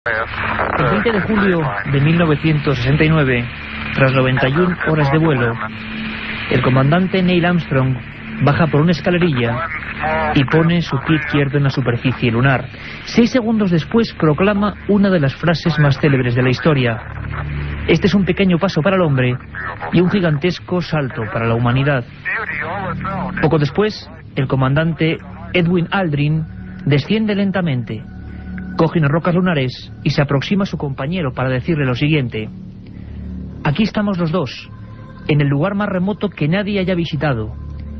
El 20 de julio de 1969, tras 91 horas de vuelo, el comandante Neil Armstrong baja por una escalerilla y pone su pie izquierdo en la superficie lunar. 6 segundos después proclama una de las frases más célebres de la historia: "Este es un pequeño paso para el hombre y un gigantesco salto para la humanidad". Poco después, el comandante Edwin Aldrin desciende lentamente, coge unas rocas lunares y se aproxima a su compañero para decirle lo siguiente: "Aquí estamos los dos, en el lugar más remoto que nadie haya visitado,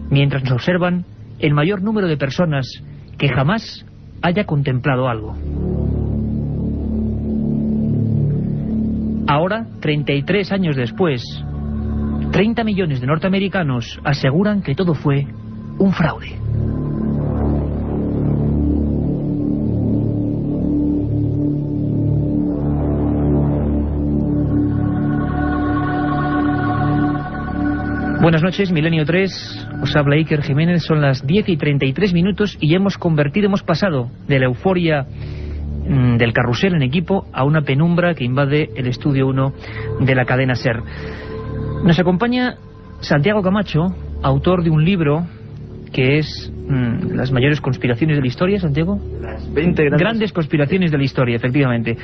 mientras nos observan el mayor número de personas que jamás haya contemplado algo". Ahora, 33 años después, 30 millones de norteamericanos aseguran que todo fue un fraude. Buenas noches, Milenio 3, os habla Iker Jiménez, son las 10:33 y hemos pasado de la euforia del carrusel en equipo a una penumbra que invade el estudio 1 de la cadena SER. Nos acompaña Santiago Camacho, autor de un libro que es Las mayores conspiraciones de la historia, Santiago. Las 20 grandes conspiraciones de la historia, efectivamente,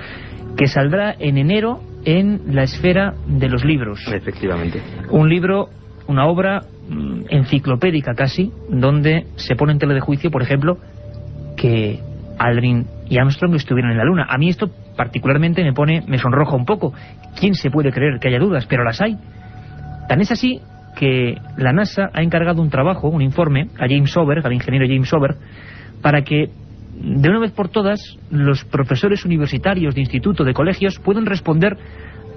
que saldrá en enero en la esfera de los libros. Efectivamente. Un libro, una obra enciclopédica casi, donde se pone en tela de juicio, por ejemplo, que Aldrin y Armstrong estuvieron en la Luna. A mí esto particularmente me sonroja un poco. ¿Quién se puede creer que haya dudas? Pero las hay. Tan es así que la NASA ha encargado un trabajo, un informe, a James Oberg, al ingeniero James Oberg, para que de una vez por todas los profesores universitarios de instituto, de colegios, puedan responder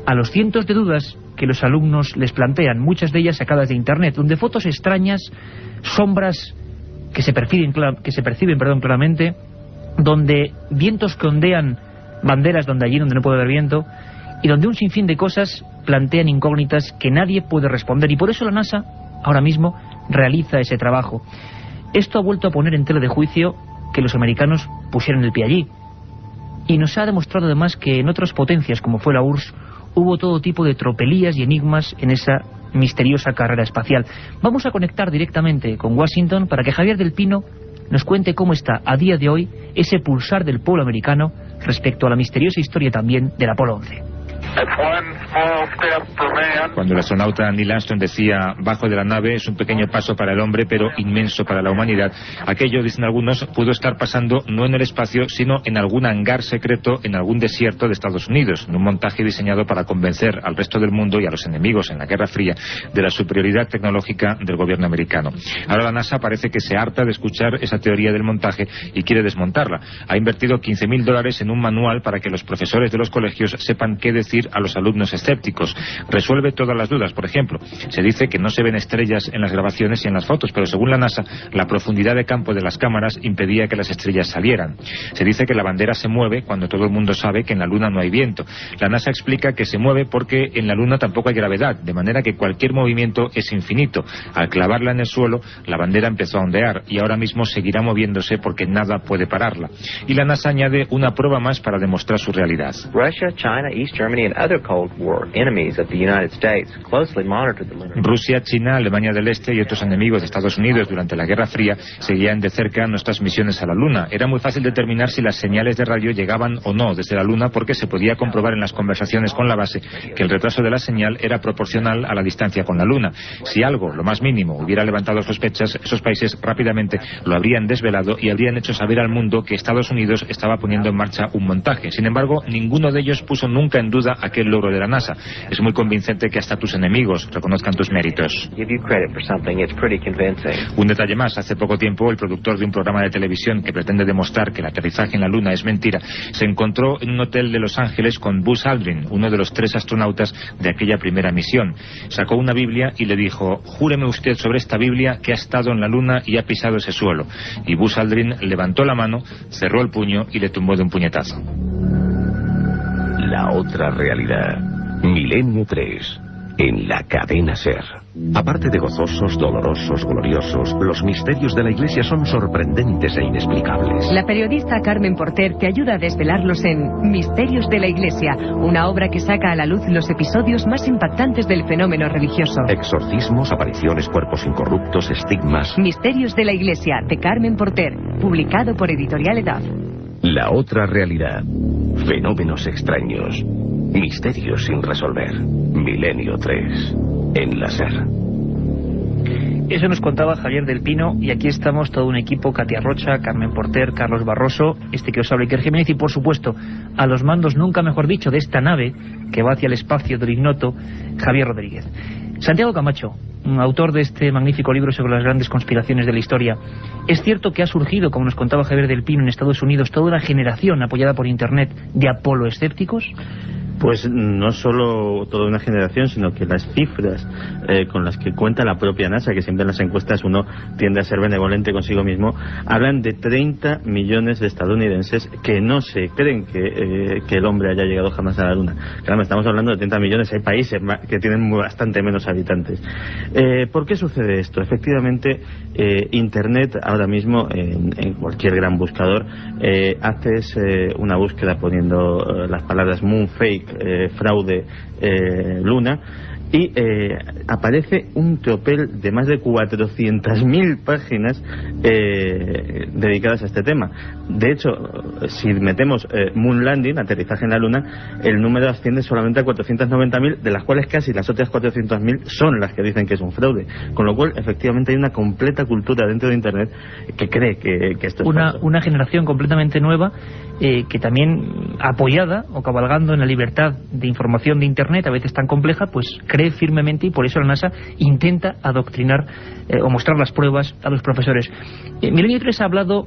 a los cientos de dudas que los alumnos les plantean, muchas de ellas sacadas de internet, donde fotos extrañas, sombras que se perciben claramente, donde vientos que ondean banderas donde no puede haber viento, y donde un sinfín de cosas plantean incógnitas que nadie puede responder, y por eso la NASA ahora mismo realiza ese trabajo. Esto ha vuelto a poner en tela de juicio que los americanos pusieran el pie allí, y nos ha demostrado además que en otras potencias como fue la URSS hubo todo tipo de tropelías y enigmas en esa misteriosa carrera espacial. Vamos a conectar directamente con Washington para que Javier del Pino nos cuente cómo está a día de hoy ese pulsar del pueblo americano respecto a la misteriosa historia también del Apolo 11. Cuando el astronauta Neil Armstrong decía "bajo de la nave es un pequeño paso para el hombre pero inmenso para la humanidad", aquello, dicen algunos, pudo estar pasando no en el espacio sino en algún hangar secreto en algún desierto de Estados Unidos, en un montaje diseñado para convencer al resto del mundo y a los enemigos en la Guerra Fría de la superioridad tecnológica del gobierno americano. Ahora la NASA parece que se harta de escuchar esa teoría del montaje y quiere desmontarla. Ha invertido $15.000 en un manual para que los profesores de los colegios sepan qué decir a los alumnos escépticos. Resuelve todas las dudas. Por ejemplo, se dice que no se ven estrellas en las grabaciones y en las fotos, pero según la NASA, la profundidad de campo de las cámaras impedía que las estrellas salieran. Se dice que la bandera se mueve cuando todo el mundo sabe que en la Luna no hay viento. La NASA explica que se mueve porque en la Luna tampoco hay gravedad, de manera que cualquier movimiento es infinito. Al clavarla en el suelo, la bandera empezó a ondear y ahora mismo seguirá moviéndose porque nada puede pararla. Y la NASA añade una prueba más para demostrar su realidad. Rusia, China, Alemania del Este y otros enemigos de Estados Unidos durante la Guerra Fría seguían de cerca nuestras misiones a la Luna. Era muy fácil determinar si las señales de radio llegaban o no desde la Luna porque se podía comprobar en las conversaciones con la base que el retraso de la señal era proporcional a la distancia con la Luna. Si algo, lo más mínimo, hubiera levantado sospechas, esos países rápidamente lo habrían desvelado y habrían hecho saber al mundo que Estados Unidos estaba poniendo en marcha un montaje. Sin embargo, ninguno de ellos puso nunca en duda aquel logro de la NASA. Es muy convincente que hasta tus enemigos reconozcan tus méritos. Un detalle más: hace poco tiempo el productor de un programa de televisión que pretende demostrar que el aterrizaje en la Luna es mentira se encontró en un hotel de Los Ángeles con Buzz Aldrin, uno de los 3 astronautas de aquella primera misión. Sacó una Biblia y le dijo: "Júreme usted sobre esta Biblia que ha estado en la Luna y ha pisado ese suelo". Y Buzz Aldrin levantó la mano, cerró el puño y le tumbó de un puñetazo. La otra realidad. Milenio 3. en la cadena SER. Aparte de gozosos, dolorosos, gloriosos, los misterios de la Iglesia son sorprendentes e inexplicables. La periodista Carmen Porter te ayuda a desvelarlos en Misterios de la Iglesia, una obra que saca a la luz los episodios más impactantes del fenómeno religioso. Exorcismos, apariciones, cuerpos incorruptos, estigmas. Misterios de la Iglesia, de Carmen Porter, publicado por Editorial Edad. La otra realidad. Fenómenos extraños. Misterios sin resolver. Milenio 3. En la SER. Eso nos contaba Javier del Pino, y aquí estamos todo un equipo: Katia Rocha, Carmen Porter, Carlos Barroso, este que os habla Iker Jiménez, y por supuesto a los mandos, nunca mejor dicho, de esta nave que va hacia el espacio del ignoto, Javier Rodríguez. Santiago Camacho, autor de este magnífico libro sobre las grandes conspiraciones de la historia. Es cierto que ha surgido, como nos contaba Javier del Pino, en Estados Unidos toda una generación apoyada por Internet de apoloescépticos. Pues no solo toda una generación, sino que las cifras con las que cuenta la propia NASA, que siempre en las encuestas uno tiende a ser benevolente consigo mismo, hablan de 30 millones de estadounidenses que no se creen que el hombre haya llegado jamás a la Luna. Claro, estamos hablando de 30 millones, hay países que tienen bastante menos habitantes. ¿Por qué sucede esto? Efectivamente, Internet ahora mismo, en cualquier gran buscador, haces una búsqueda poniendo las palabras moonfake, fraude, luna, y aparece un tropel de más de 400.000 páginas dedicadas a este tema. De hecho, si metemos Moon Landing, aterrizaje en la Luna, el número asciende solamente a 490.000, de las cuales casi las otras 400.000 son las que dicen que es un fraude. Con lo cual, efectivamente, hay una completa cultura dentro de Internet que cree que esto es falso. Una generación completamente nueva, que también, apoyada o cabalgando en la libertad de información de Internet, a veces tan compleja, pues cree firmemente, y por eso la NASA intenta adoctrinar o mostrar las pruebas a los profesores. Milenio 3 ha hablado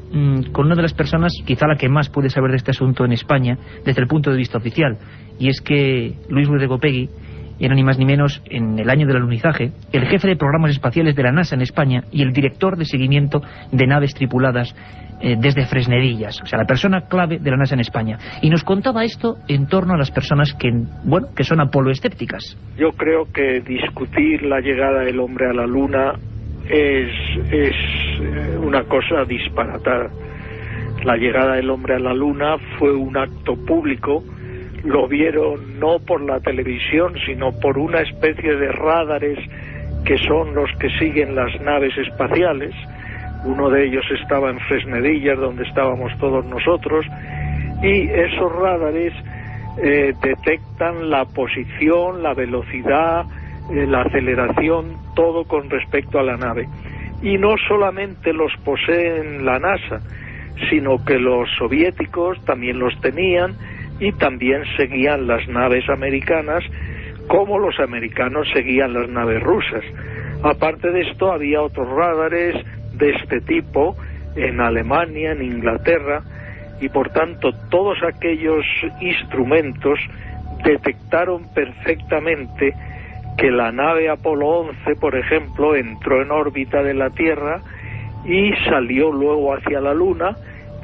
con una de las personas, quizá la que más puede saber de este asunto en España desde el punto de vista oficial, y es que Luis Ruiz de Gopegui era ni más ni menos, en el año del alunizaje, el jefe de programas espaciales de la NASA en España y el director de seguimiento de naves tripuladas desde Fresnedillas, o sea, la persona clave de la NASA en España. Y nos contaba esto en torno a las personas que son apoloescépticas. Yo creo que discutir la llegada del hombre a la Luna es una cosa disparatada. La llegada del hombre a la Luna fue un acto público. Lo vieron no por la televisión, sino por una especie de radares que son los que siguen las naves espaciales. Uno de ellos estaba en Fresnedillas, donde estábamos todos nosotros, y esos radares detectan la posición, la velocidad, la aceleración, todo con respecto a la nave. Y no solamente los poseen la NASA, sino que los soviéticos también los tenían, y también seguían las naves americanas, como los americanos seguían las naves rusas. Aparte de esto, había otros radares de este tipo en Alemania, en Inglaterra, y por tanto todos aquellos instrumentos detectaron perfectamente que la nave Apolo 11, por ejemplo, entró en órbita de la Tierra y salió luego hacia la Luna,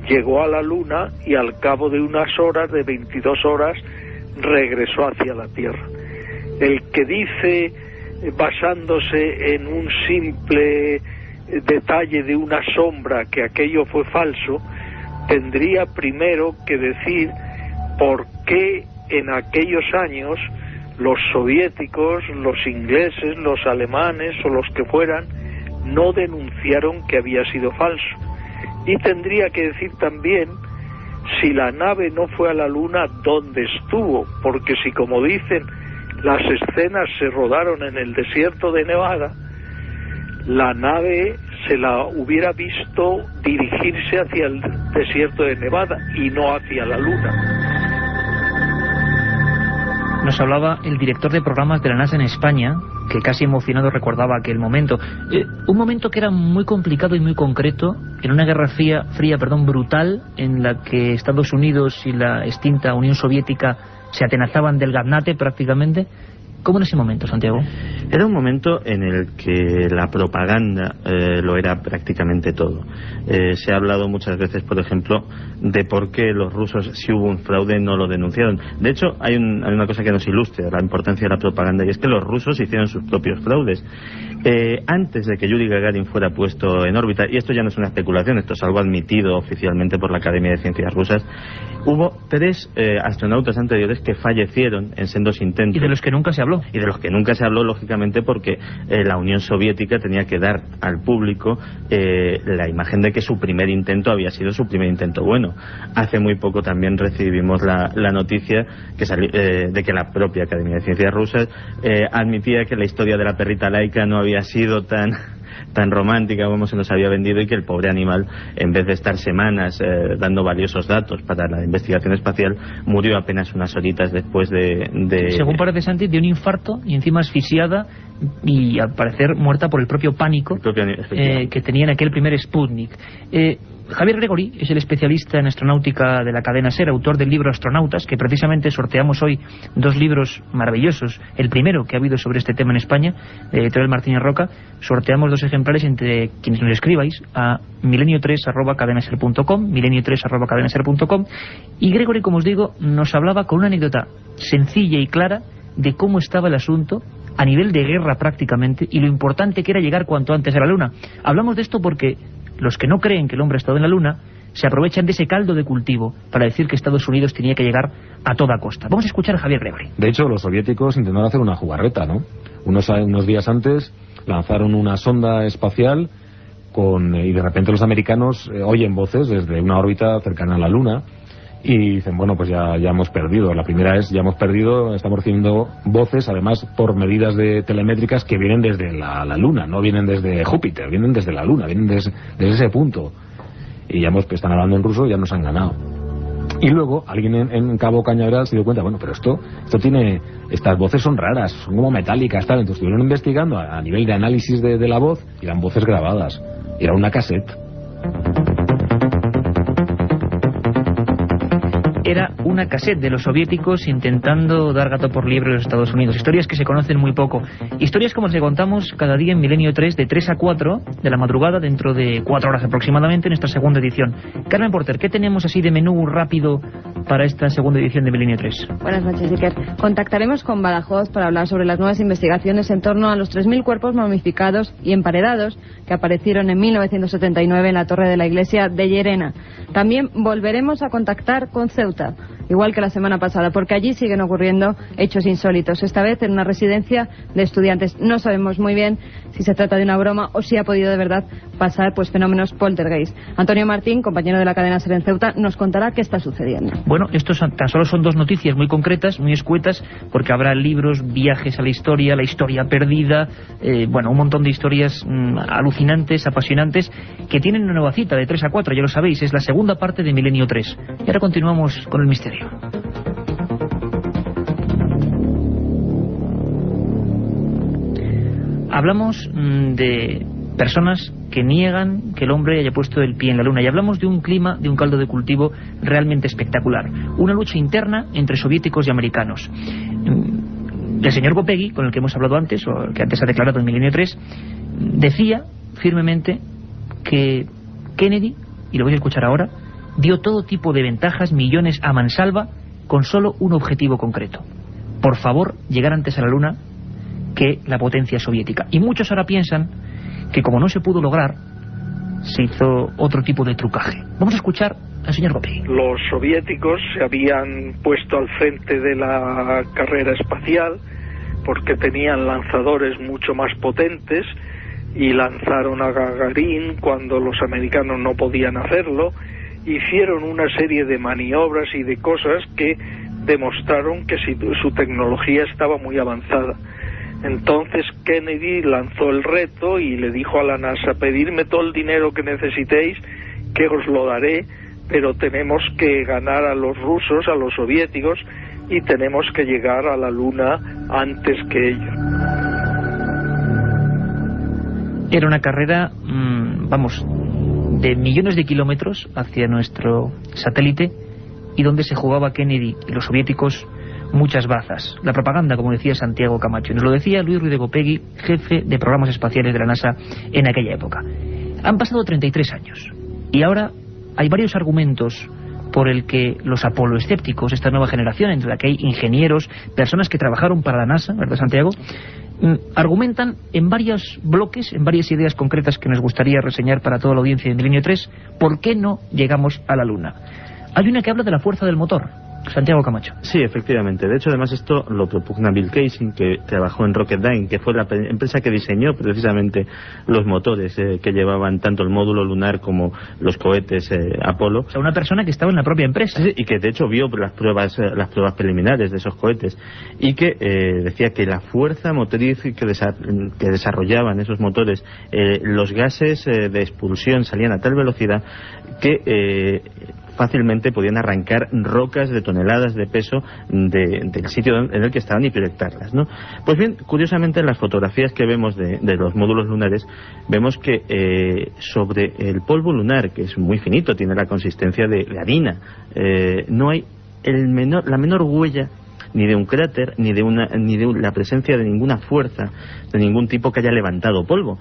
llegó a la Luna y al cabo de unas horas, de 22 horas, regresó hacia la Tierra. El que dice, basándose en un simple detalle de una sombra, que aquello fue falso, tendría primero que decir por qué en aquellos años los soviéticos, los ingleses, los alemanes o los que fueran no denunciaron que había sido falso. Y tendría que decir también si la nave no fue a la Luna, ¿dónde estuvo? Porque si, como dicen, las escenas se rodaron en el desierto de Nevada, la nave se la hubiera visto dirigirse hacia el desierto de Nevada y no hacia la Luna. Nos hablaba el director de programas de la NASA en España, que casi emocionado recordaba aquel momento. Un momento que era muy complicado y muy concreto, en una guerra fría, brutal, en la que Estados Unidos y la extinta Unión Soviética se atenazaban del gaznate prácticamente, ¿Cómo en ese momento, Santiago? Era un momento en el que la propaganda lo era prácticamente todo. Se ha hablado muchas veces, por ejemplo, de por qué los rusos, si hubo un fraude, no lo denunciaron. De hecho, hay una cosa que nos ilustra la importancia de la propaganda, y es que los rusos hicieron sus propios fraudes. Antes de que Yuri Gagarin fuera puesto en órbita, y esto ya no es una especulación, esto es algo admitido oficialmente por la Academia de Ciencias Rusas, hubo 3 astronautas anteriores que fallecieron en sendos intentos. Y de los que nunca se habló. Y de los que nunca se habló, lógicamente, porque la Unión Soviética tenía que dar al público la imagen de que su primer intento había sido su primer intento bueno. Hace muy poco también recibimos la noticia de que la propia Academia de Ciencias Rusas admitía que la historia de la perrita Laika no había sido tan romántica como se nos había vendido, y que el pobre animal, en vez de estar semanas dando valiosos datos para la investigación espacial, murió apenas unas horitas después de... Según parece, Santi, de un infarto, y encima asfixiada y al parecer muerta por el propio pánico que tenía en aquel primer Sputnik. Javier Gregory es el especialista en astronáutica de la cadena SER, autor del libro Astronautas, que precisamente sorteamos hoy 2 libros maravillosos. El primero que ha habido sobre este tema en España, de Editorial Martínez Roca. Sorteamos 2 ejemplares entre quienes nos escribáis a milenio3@cadenaser.com, milenio3@cadenaser.com. Y Gregory, como os digo, nos hablaba con una anécdota sencilla y clara de cómo estaba el asunto a nivel de guerra prácticamente, y lo importante que era llegar cuanto antes a la Luna. Hablamos de esto porque los que no creen que el hombre ha estado en la Luna se aprovechan de ese caldo de cultivo para decir que Estados Unidos tenía que llegar a toda costa. Vamos a escuchar a Javier Gregory. De hecho, los soviéticos intentaron hacer una jugarreta, ¿no? Unos días antes lanzaron una sonda espacial y de repente los americanos oyen voces desde una órbita cercana a la Luna y dicen, bueno, pues ya hemos perdido. La primera es, ya hemos perdido, estamos recibiendo voces, además por medidas telemétricas que vienen desde la Luna, no vienen desde Júpiter, vienen desde la Luna, vienen desde ese punto. Y ya están hablando en ruso, ya nos han ganado. Y luego alguien en Cabo Cañaveral se dio cuenta, bueno, pero esto tiene, estas voces son raras, son como metálicas, tal. Entonces estuvieron investigando a nivel de análisis de la voz, y eran voces grabadas, era una cassette. Era una cassette de los soviéticos intentando dar gato por liebre a los Estados Unidos. Historias que se conocen muy poco. Historias como las que contamos cada día en Milenio 3 de 3 a 4 de la madrugada, dentro de 4 horas aproximadamente, en esta segunda edición. Carmen Porter, ¿qué tenemos así de menú rápido para esta segunda edición de Milenio 3? Buenas noches, Iker. Contactaremos con Badajoz para hablar sobre las nuevas investigaciones en torno a los 3.000 cuerpos momificados y emparedados que aparecieron en 1979 en la torre de la iglesia de Llerena. También volveremos a contactar con Ceuta, igual que la semana pasada, porque allí siguen ocurriendo hechos insólitos, esta vez en una residencia de estudiantes. No sabemos muy bien si se trata de una broma o si ha podido de verdad pasar fenómenos poltergeist. Antonio Martín, compañero de la cadena SER en Ceuta, nos contará qué está sucediendo. Bueno, estos tan solo son 2 noticias muy concretas, muy escuetas, porque habrá libros, viajes a la historia perdida, un montón de historias alucinantes, apasionantes, que tienen una nueva cita de 3 a 4, ya lo sabéis, es la segunda parte de Milenio 3. Y ahora continuamos con el misterio. Hablamos de personas que niegan que el hombre haya puesto el pie en la Luna, y hablamos de un clima, de un caldo de cultivo realmente espectacular, una lucha interna entre soviéticos y americanos. El señor Gopegui, con el que hemos hablado antes, o que antes ha declarado en Milenio 3, decía firmemente que Kennedy, y lo vais a escuchar ahora, dio todo tipo de ventajas, millones a mansalva, con solo un objetivo concreto: por favor, llegar antes a la Luna que la potencia soviética. Y muchos ahora piensan que como no se pudo lograr, se hizo otro tipo de trucaje. Vamos a escuchar al señor Gopegui. Los soviéticos se habían puesto al frente de la carrera espacial porque tenían lanzadores mucho más potentes, y lanzaron a Gagarin cuando los americanos no podían hacerlo. Hicieron una serie de maniobras y de cosas que demostraron que su tecnología estaba muy avanzada. Entonces Kennedy lanzó el reto y le dijo a la NASA: pedirme todo el dinero que necesitéis, que os lo daré, pero tenemos que ganar a los rusos, a los soviéticos, y tenemos que llegar a la Luna antes que ellos. Era una carrera, de millones de kilómetros hacia nuestro satélite, y donde se jugaba Kennedy y los soviéticos muchas bazas. La propaganda, como decía Santiago Camacho. Y nos lo decía Luis Ruiz de Gopegui, jefe de programas espaciales de la NASA en aquella época. Han pasado 33 años y ahora hay varios argumentos por el que los apoloescépticos, esta nueva generación, entre la que hay ingenieros, personas que trabajaron para la NASA, ¿verdad, Santiago?, argumentan en varios bloques, en varias ideas concretas que nos gustaría reseñar para toda la audiencia de Milenio 3, ¿por qué no llegamos a la Luna? Hay una que habla de la fuerza del motor. Santiago Camacho. Sí, efectivamente. De hecho, además esto lo propugna Bill Kaysing, que trabajó en Rocketdyne, que fue la empresa que diseñó precisamente los motores que llevaban tanto el módulo lunar como los cohetes Apolo. O sea, una persona que estaba en la propia empresa. Sí, y que de hecho vio las pruebas preliminares de esos cohetes y que decía que la fuerza motriz que desarrollaban esos motores, los gases de expulsión salían a tal velocidad que fácilmente podían arrancar rocas de toneladas de peso del sitio en el que estaban y proyectarlas, ¿no? Pues bien, curiosamente en las fotografías que vemos de los módulos lunares, vemos que sobre el polvo lunar, que es muy finito, tiene la consistencia de harina, no hay la menor huella ni de un cráter, ni de la presencia de ninguna fuerza, de ningún tipo que haya levantado polvo.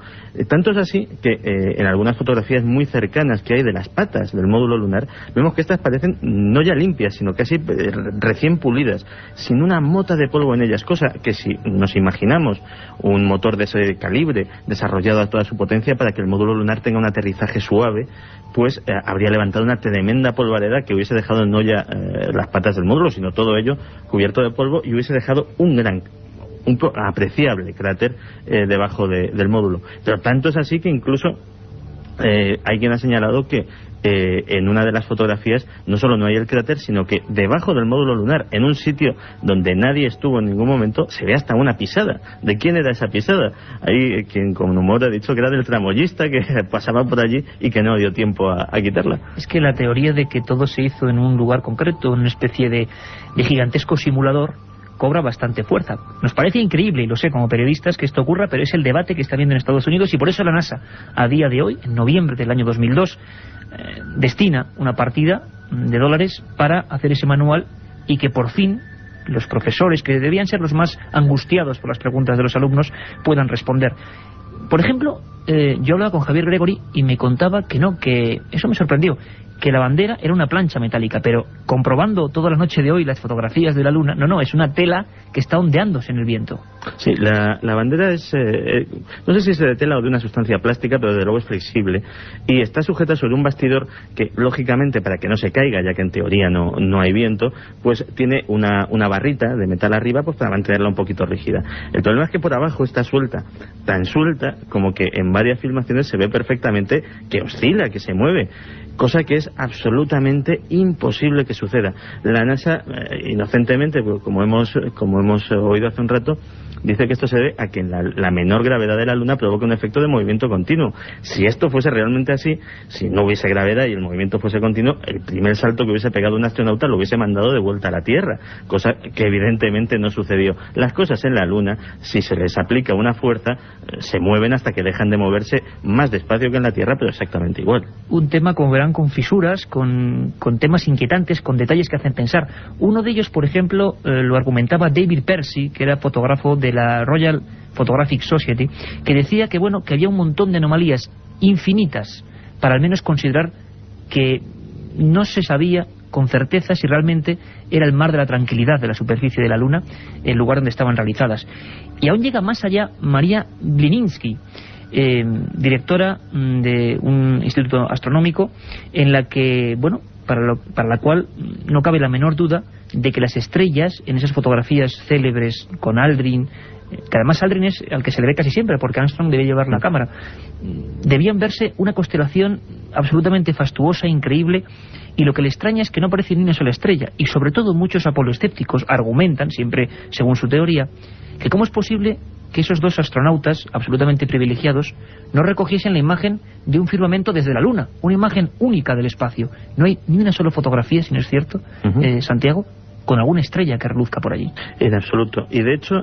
Tanto es así que en algunas fotografías muy cercanas que hay de las patas del módulo lunar, vemos que estas parecen no ya limpias, sino casi recién pulidas, sin una mota de polvo en ellas, cosa que si nos imaginamos un motor de ese calibre desarrollado a toda su potencia para que el módulo lunar tenga un aterrizaje suave, pues habría levantado una tremenda polvareda que hubiese dejado no ya las patas del módulo, sino todo ello cubierto de polvo, y hubiese dejado un apreciable cráter debajo del módulo. Pero tanto es así que incluso hay quien ha señalado que en una de las fotografías no solo no hay el cráter, sino que debajo del módulo lunar, en un sitio donde nadie estuvo en ningún momento, se ve hasta una pisada. ¿De quién era esa pisada? Hay quien con humor ha dicho que era del tramoyista que pasaba por allí y que no dio tiempo a quitarla. Es que la teoría de que todo se hizo en un lugar concreto, en una especie de gigantesco simulador, cobra bastante fuerza. Nos parece increíble, y lo sé como periodistas, que esto ocurra, pero es el debate que está habiendo en Estados Unidos, y por eso la NASA, a día de hoy, en noviembre del año 2002, destina una partida de dólares para hacer ese manual, y que por fin los profesores, que debían ser los más angustiados por las preguntas de los alumnos, puedan responder. Por ejemplo, yo hablaba con Javier Gregory y me contaba que eso me sorprendió, que la bandera era una plancha metálica, pero comprobando toda la noche de hoy las fotografías de la Luna, no, es una tela que está ondeándose en el viento. Sí, la bandera es, no sé si es de tela o de una sustancia plástica, pero desde luego es flexible, y está sujeta sobre un bastidor que, lógicamente, para que no se caiga, ya que en teoría no hay viento, pues tiene una barrita de metal arriba, pues para mantenerla un poquito rígida. El problema es que por abajo está suelta, tan suelta como que en varias filmaciones se ve perfectamente que oscila, que se mueve, cosa que es absolutamente imposible que suceda. La NASA, inocentemente, pues, como hemos oído hace un rato, dice que esto se debe a que la menor gravedad de la Luna provoca un efecto de movimiento continuo. Si esto fuese realmente así, si no hubiese gravedad y el movimiento fuese continuo, el primer salto que hubiese pegado un astronauta lo hubiese mandado de vuelta a la Tierra, cosa que evidentemente no sucedió. Las cosas en la Luna, si se les aplica una fuerza, se mueven hasta que dejan de moverse más despacio que en la Tierra, pero exactamente igual. Un tema, como verán, con fisuras, con temas inquietantes, con detalles que hacen pensar. Uno de ellos, por ejemplo, lo argumentaba David Percy, que era fotógrafo de la Royal Photographic Society, que decía que había un montón de anomalías infinitas para al menos considerar que no se sabía con certeza si realmente era el mar de la tranquilidad de la superficie de la Luna el lugar donde estaban realizadas. Y aún llega más allá María Blininski, directora de un instituto astronómico, en la que, para la cual no cabe la menor duda de que las estrellas en esas fotografías célebres con Aldrin, que además Aldrin es al que se le ve casi siempre porque Armstrong debía llevar la cámara, debían verse una constelación absolutamente fastuosa, increíble, y lo que le extraña es que no aparece ni una sola estrella, y sobre todo muchos apoloescépticos argumentan, siempre según su teoría, que cómo es posible que esos dos astronautas absolutamente privilegiados no recogiesen la imagen de un firmamento desde la Luna, una imagen única del espacio. No hay ni una sola fotografía, si no es cierto, Santiago. con alguna estrella que reluzca por allí. En absoluto. Y de hecho,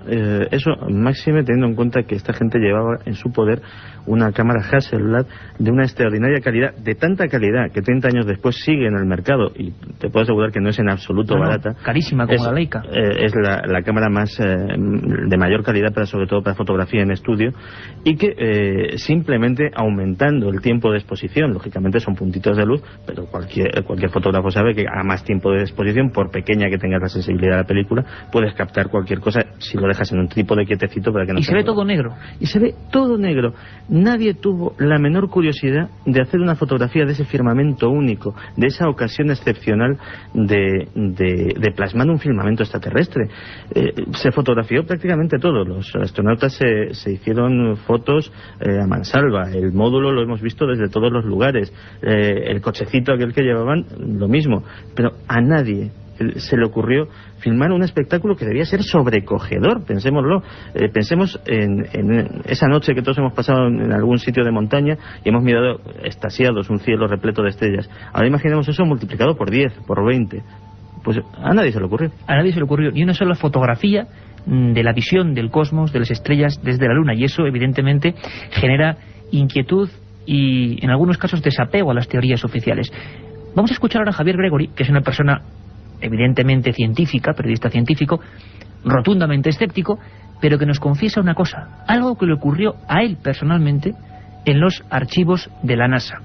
eso máxime teniendo en cuenta que esta gente llevaba en su poder una cámara Hasselblad de una extraordinaria calidad, de tanta calidad que 30 años después sigue en el mercado, y te puedo asegurar que no es en absoluto barata. Carísima como la Leica. Es la cámara más de mayor calidad, sobre todo para fotografía en estudio, y que simplemente aumentando el tiempo de exposición, lógicamente son puntitos de luz, pero cualquier fotógrafo sabe que a más tiempo de exposición, por pequeña que tengas la sensibilidad de la película, puedes captar cualquier cosa si lo dejas en un trípode quietecito para que no se ve todo negro. Y se ve todo negro. Nadie tuvo la menor curiosidad de hacer una fotografía de ese firmamento único, de esa ocasión excepcional de plasmar un firmamento extraterrestre. Se fotografió prácticamente todo. Los astronautas se hicieron fotos a mansalva. El módulo lo hemos visto desde todos los lugares. El cochecito aquel que llevaban, lo mismo. Pero a nadie se le ocurrió filmar un espectáculo que debía ser sobrecogedor, pensémoslo. Pensemos en esa noche que todos hemos pasado en algún sitio de montaña y hemos mirado extasiados un cielo repleto de estrellas. Ahora imaginemos eso multiplicado por 10, por 20. Pues a nadie se le ocurrió. A nadie se le ocurrió ni una sola fotografía de la visión del cosmos, de las estrellas desde la Luna, y eso evidentemente genera inquietud y en algunos casos desapego a las teorías oficiales. Vamos a escuchar ahora a Javier Gregory, que es una persona evidentemente científica, periodista científico, rotundamente escéptico, pero que nos confiesa una cosa, algo que le ocurrió a él personalmente en los archivos de la NASA.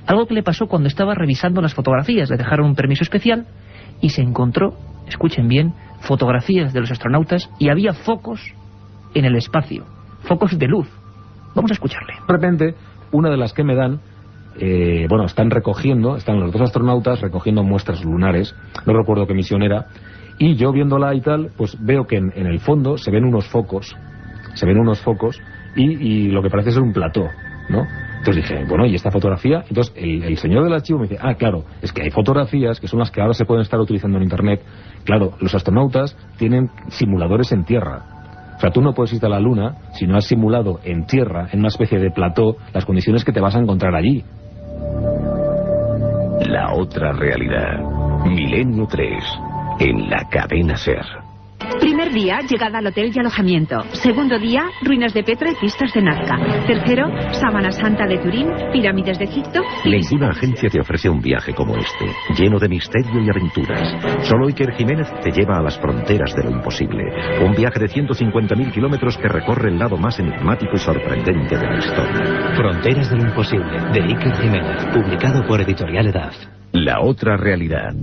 Algo que le pasó cuando estaba revisando las fotografías. Le dejaron un permiso especial y se encontró, escuchen bien, fotografías de los astronautas y había focos en el espacio, focos de luz. Vamos a escucharle. De repente, una de las que me dan, están los dos astronautas recogiendo muestras lunares, no recuerdo qué misión era, y yo viéndola y tal, pues veo que en el fondo se ven unos focos y lo que parece ser un plató, ¿no? Entonces dije, bueno, ¿y esta fotografía? Entonces el señor del archivo me dice, claro, es que hay fotografías que son las que ahora se pueden estar utilizando en internet. Claro, los astronautas tienen simuladores en tierra. O sea, tú no puedes ir a la Luna si no has simulado en tierra, en una especie de plató, las condiciones que te vas a encontrar allí. La otra realidad. Milenio 3. En la cadena SER. Primer día, llegada al hotel y alojamiento. Segundo día, ruinas de Petra y pistas de Nazca. Tercero, Sábana Santa de Turín, pirámides de Egipto. Ninguna agencia te ofrece un viaje como este, lleno de misterio y aventuras. Solo Iker Jiménez te lleva a las fronteras de lo imposible. Un viaje de 150.000 kilómetros que recorre el lado más enigmático y sorprendente de la historia. Fronteras de lo imposible, de Iker Jiménez, publicado por Editorial Edad. La otra realidad.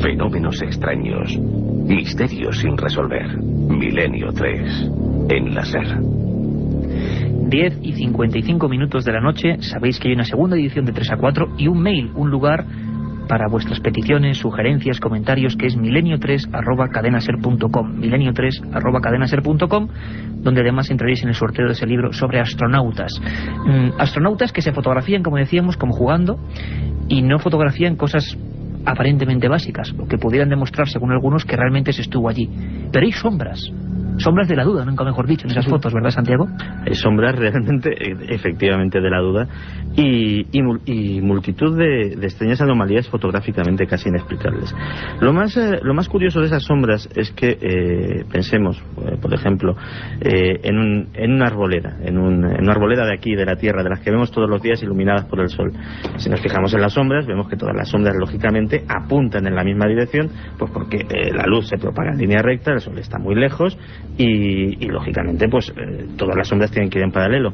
Fenómenos extraños. Misterios sin resolver. Milenio 3. En la SER. 10:55 de la noche. Sabéis que hay una segunda edición de 3 a 4 y un mail, un lugar para vuestras peticiones, sugerencias, comentarios, que es milenio3@cadenaser.com, milenio3@cadenaser.com, donde además entraréis en el sorteo de ese libro sobre astronautas. Astronautas que se fotografían, como decíamos, como jugando, y no fotografían cosas aparentemente básicas, o que pudieran demostrar, según algunos, que realmente se estuvo allí. Pero hay sombras de la duda, nunca mejor dicho, en esas fotos, ¿verdad, Santiago? Hay sombras realmente, efectivamente, de la duda, y multitud de extrañas anomalías fotográficamente casi inexplicables. Lo más curioso de esas sombras es que pensemos, por ejemplo, en una arboleda, en una arboleda de aquí, de la Tierra, de las que vemos todos los días iluminadas por el sol. Si nos fijamos en las sombras, vemos que todas las sombras, lógicamente, apuntan en la misma dirección, pues porque la luz se propaga en línea recta, el sol está muy lejos, y lógicamente pues todas las sombras tienen que ir en paralelo.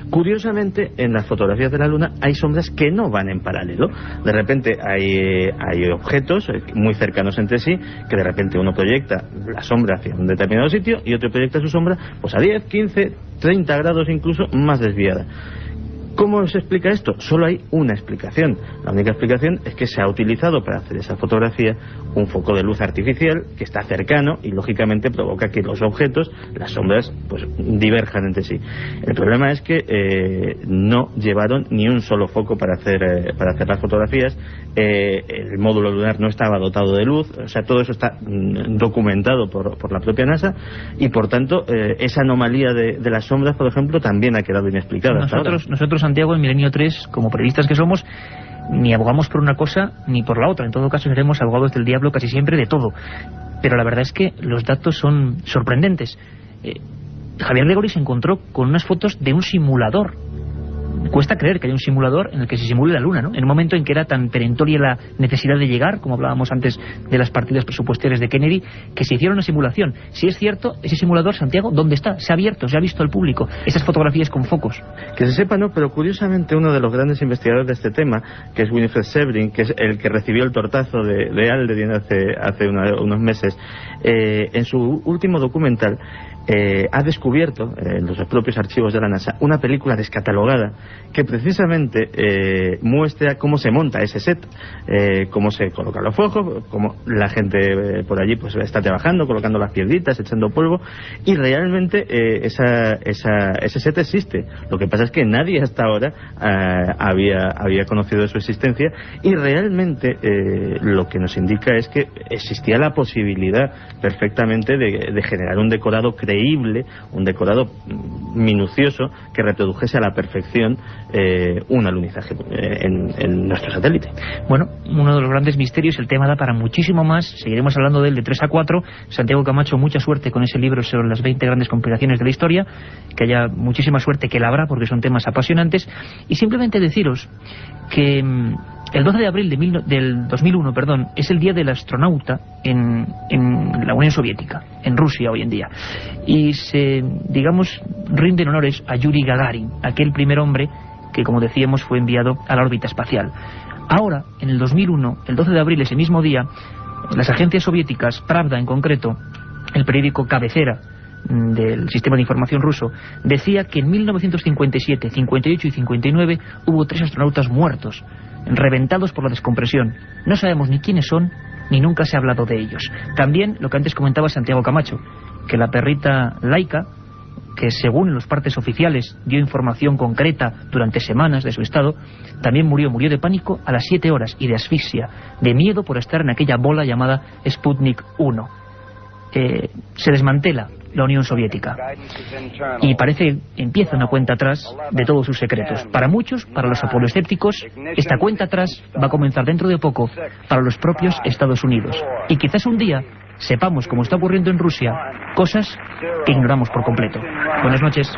Curiosamente, en las fotografías de la Luna hay sombras que no van en paralelo. De repente hay objetos muy cercanos entre sí, que de repente uno proyecta la sombra hacia un determinado sitio y otro proyecta su sombra pues a 10, 15, 30 grados incluso más desviada. ¿Cómo se explica esto? Solo hay una explicación. La única explicación es que se ha utilizado para hacer esa fotografía un foco de luz artificial que está cercano y lógicamente provoca que los objetos, las sombras, pues diverjan entre sí. El problema es que no llevaron ni un solo foco para hacer las fotografías. El módulo lunar no estaba dotado de luz. O sea, todo eso está documentado por la propia NASA y por tanto esa anomalía de las sombras, por ejemplo, también ha quedado inexplicada. Nosotros, Santiago, en Milenio 3, como periodistas que somos, ni abogamos por una cosa ni por la otra. En todo caso, seremos abogados del diablo casi siempre de todo. pero la verdad es que los datos son sorprendentes. Javier Gregori se encontró con unas fotos de un simulador. Cuesta creer que haya un simulador en el que se simule la Luna, ¿no? En un momento en que era tan perentoria la necesidad de llegar, como hablábamos antes de las partidas presupuestarias de Kennedy, que se hicieron una simulación. Si es cierto, ese simulador, Santiago, ¿dónde está? Se ha abierto, se ha visto al público. Esas fotografías con focos. Que se sepa, no, pero curiosamente uno de los grandes investigadores de este tema, que es Winifred Severin, que es el que recibió el tortazo de Aldrin hace unos meses, en su último documental, ha descubierto en los propios archivos de la NASA una película descatalogada que precisamente muestra cómo se monta ese set, cómo se colocan los focos, cómo la gente por allí pues está trabajando, colocando las piedritas, echando polvo, y realmente ese set existe. Lo que pasa es que nadie hasta ahora había conocido de su existencia, y realmente lo que nos indica es que existía la posibilidad perfectamente de generar un decorado creíble, un decorado minucioso que reprodujese a la perfección un alunizaje en nuestro satélite. Bueno, uno de los grandes misterios, el tema da para muchísimo más, seguiremos hablando de él de 3 a 4. Santiago Camacho, mucha suerte con ese libro sobre las 20 grandes conspiraciones de la historia, que haya muchísima suerte, que la habrá, porque son temas apasionantes, y simplemente deciros que el 12 de abril del 2001, es el día del astronauta en la Unión Soviética, en Rusia hoy en día. Y se, digamos, rinden honores a Yuri Gagarin, aquel primer hombre que, como decíamos, fue enviado a la órbita espacial. Ahora, en el 2001, el 12 de abril, ese mismo día, las agencias soviéticas, Pravda en concreto, el periódico cabecera del sistema de información ruso, decía que en 1957, 58 y 59 hubo 3 astronautas muertos, reventados por la descompresión. No sabemos ni quiénes son, ni nunca se ha hablado de ellos. También lo que antes comentaba Santiago Camacho, que la perrita Laika, que según los partes oficiales dio información concreta durante semanas de su estado, también murió de pánico a las 7 horas y de asfixia, de miedo por estar en aquella bola llamada Sputnik 1. Se desmantela la Unión Soviética y parece que empieza una cuenta atrás de todos sus secretos. Para muchos, para los apoloescépticos, esta cuenta atrás va a comenzar dentro de poco para los propios Estados Unidos, y quizás un día sepamos, como está ocurriendo en Rusia, cosas que ignoramos por completo. Buenas noches.